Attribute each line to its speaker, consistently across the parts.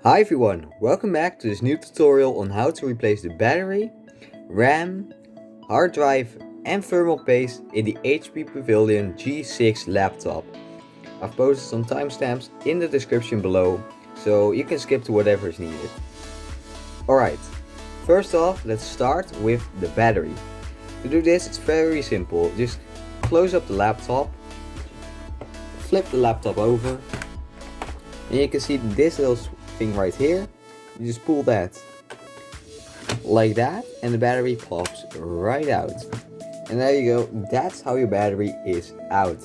Speaker 1: Hi everyone, welcome back to this new tutorial on how to replace the battery, RAM, hard drive and thermal paste in the HP Pavillion G6 laptop. I've posted some timestamps in the description below, so you can skip to whatever is needed. Alright, first off let's start with the battery. To do this it's very simple, just close up the laptop, flip the laptop over, and you can see this little thing right here. You just pull that like that and the battery pops right out. And there you go, that's how your battery is out.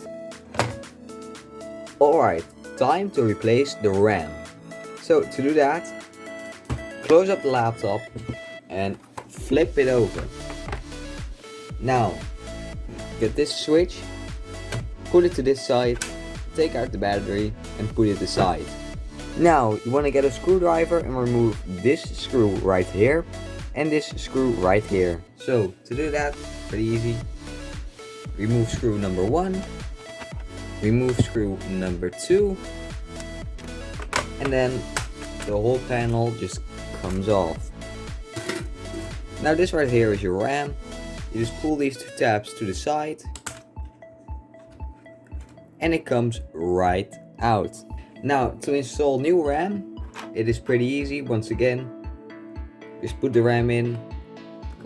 Speaker 1: Alright, time to replace the RAM. So to do that, close up the laptop and flip it over. Now, get this switch, put it to this side, take out the battery and put it aside. Now you want to get a screwdriver and remove this screw right here and this screw right here. So to do that, pretty easy. Remove screw number 1, remove screw number 2, and then the whole panel just comes off. Now this right here is your RAM. You just pull these two tabs to the side and it comes right out. Now to install new RAM, it is pretty easy. Once again, just put the RAM in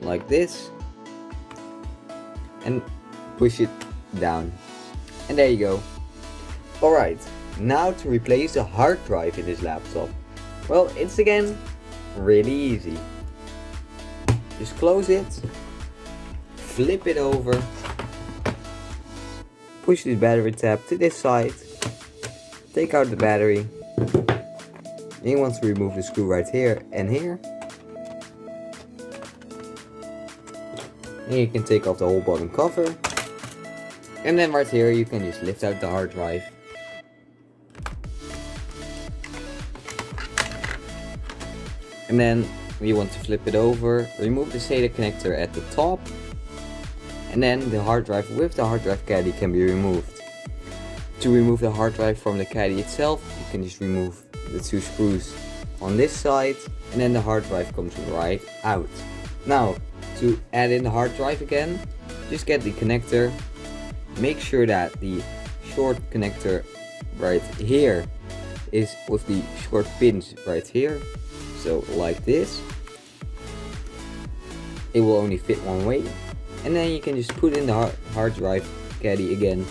Speaker 1: like this and push it down, and there you go. Alright, now to replace the hard drive in this laptop. Well, it's again really easy. Just close it, flip it over, push the battery tab to this side, take out the battery. You want to remove the screw right here and here. And you can take off the whole bottom cover. And then right here you can just lift out the hard drive. And then you want to flip it over, remove the SATA connector at the top. And then the hard drive with the hard drive caddy can be removed. To remove the hard drive from the caddy itself, you can just remove the two screws on this side and then the hard drive comes right out. Now to add in the hard drive again, just get the connector, make sure that the short connector right here is with the short pins right here, so like this. It will only fit one way, and then you can just put in the hard drive caddy again,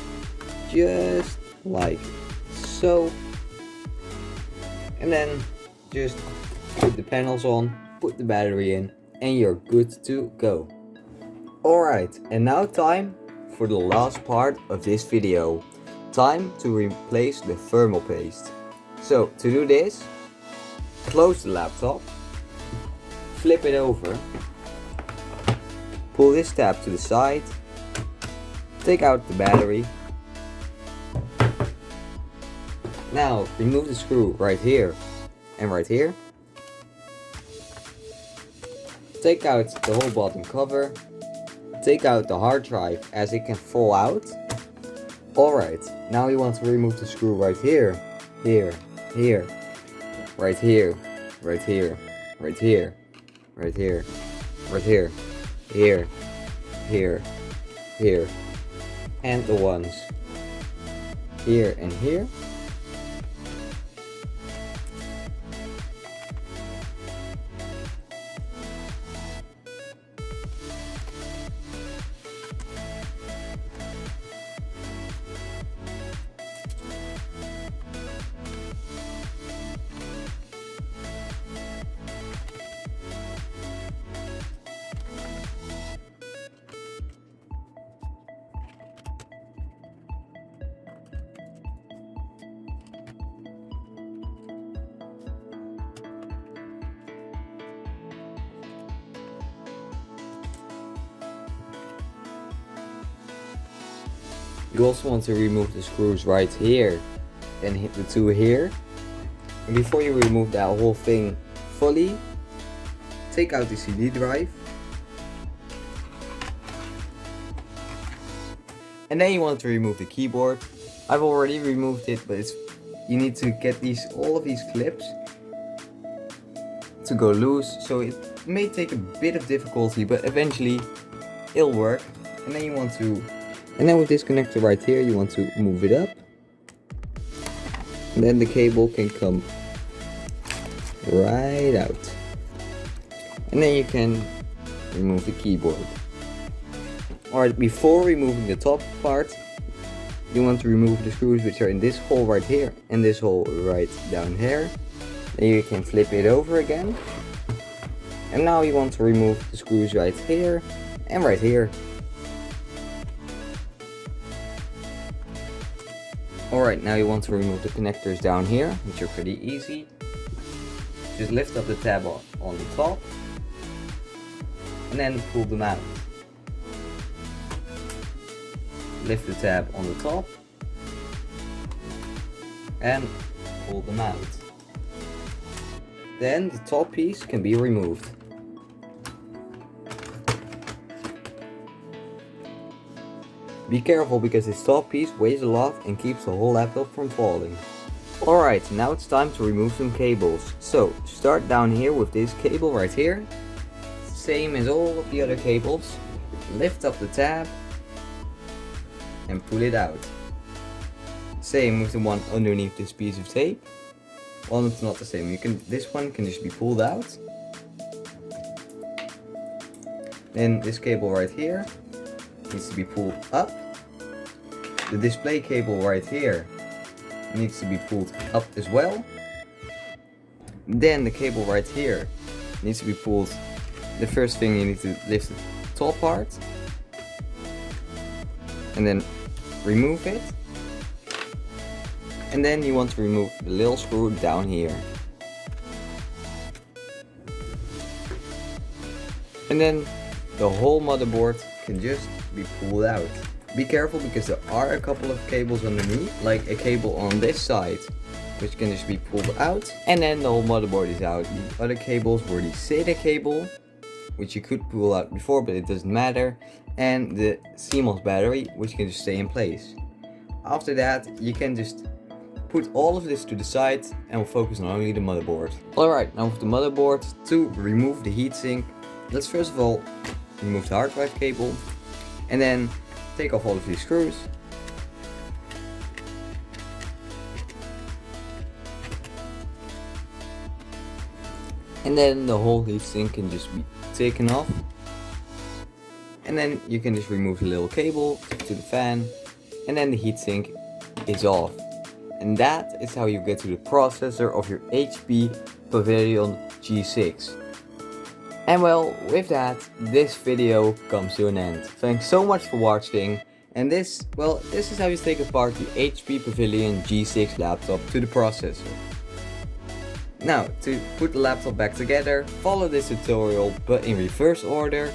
Speaker 1: just like so, and then just put the panels on, put the battery in, and you're good to go. Alright, and now time for the last part of this video. Time to replace the thermal paste. So to do this, close the laptop, flip it over, pull this tab to the side, take out the battery. Now remove the screw right here and right here. Take out the whole bottom cover. Take out the hard drive as it can fall out. Alright, now you want to remove the screw right here, here, here, right here, right here, right here, right here, right here, here, here, here, and the ones here and here. You also want to remove the screws right here and hit the two here. And before you remove that whole thing fully, take out the CD drive. And then you want to remove the keyboard. I've already removed it, but you need to get all of these clips to go loose, so it may take a bit of difficulty, but eventually it'll work. And then with this connector right here, you want to move it up. And then the cable can come right out. And then you can remove the keyboard. Alright, before removing the top part, you want to remove the screws which are in this hole right here and this hole right down here. Then you can flip it over again. And now you want to remove the screws right here and right here. Alright, now you want to remove the connectors down here, which are pretty easy. Just lift up the tab on the top and then pull them out. Lift the tab on the top and pull them out. Then the top piece can be removed. Be careful because this top piece weighs a lot and keeps the whole laptop from falling. Alright, now it's time to remove some cables. So start down here with this cable right here. Same as all of the other cables. Lift up the tab and pull it out. Same with the one underneath this piece of tape. Well, it's not the same. This one can just be pulled out. Then this cable right here needs to be pulled up. The display cable right here needs to be pulled up as well. Then the cable right here needs to be pulled. The first thing, you need to lift the top part and then remove it. And then you want to remove the little screw down here. And then the whole motherboard can just be pulled out. Be careful because there are a couple of cables underneath, like a cable on this side, which can just be pulled out. And then the whole motherboard is out. The other cables were the SATA cable, which you could pull out before, but it doesn't matter. And the CMOS battery, which can just stay in place. After that, you can just put all of this to the side and we'll focus on only the motherboard. Alright, now with the motherboard, to remove the heatsink, let's first of all remove the hard drive cable and then take off all of these screws. And then the whole heatsink can just be taken off. And then you can just remove the little cable to the fan and then the heatsink is off. And that is how you get to the processor of your HP Pavillion G6. And well, with that, this video comes to an end. Thanks so much for watching. And this is how you take apart the HP Pavillion G6 laptop to the processor. Now, to put the laptop back together, follow this tutorial but in reverse order.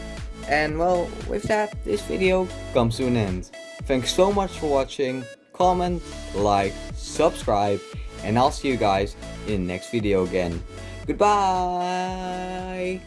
Speaker 1: And well, with that, this video comes to an end. Thanks so much for watching. Comment, like, subscribe, and I'll see you guys in the next video again. Goodbye!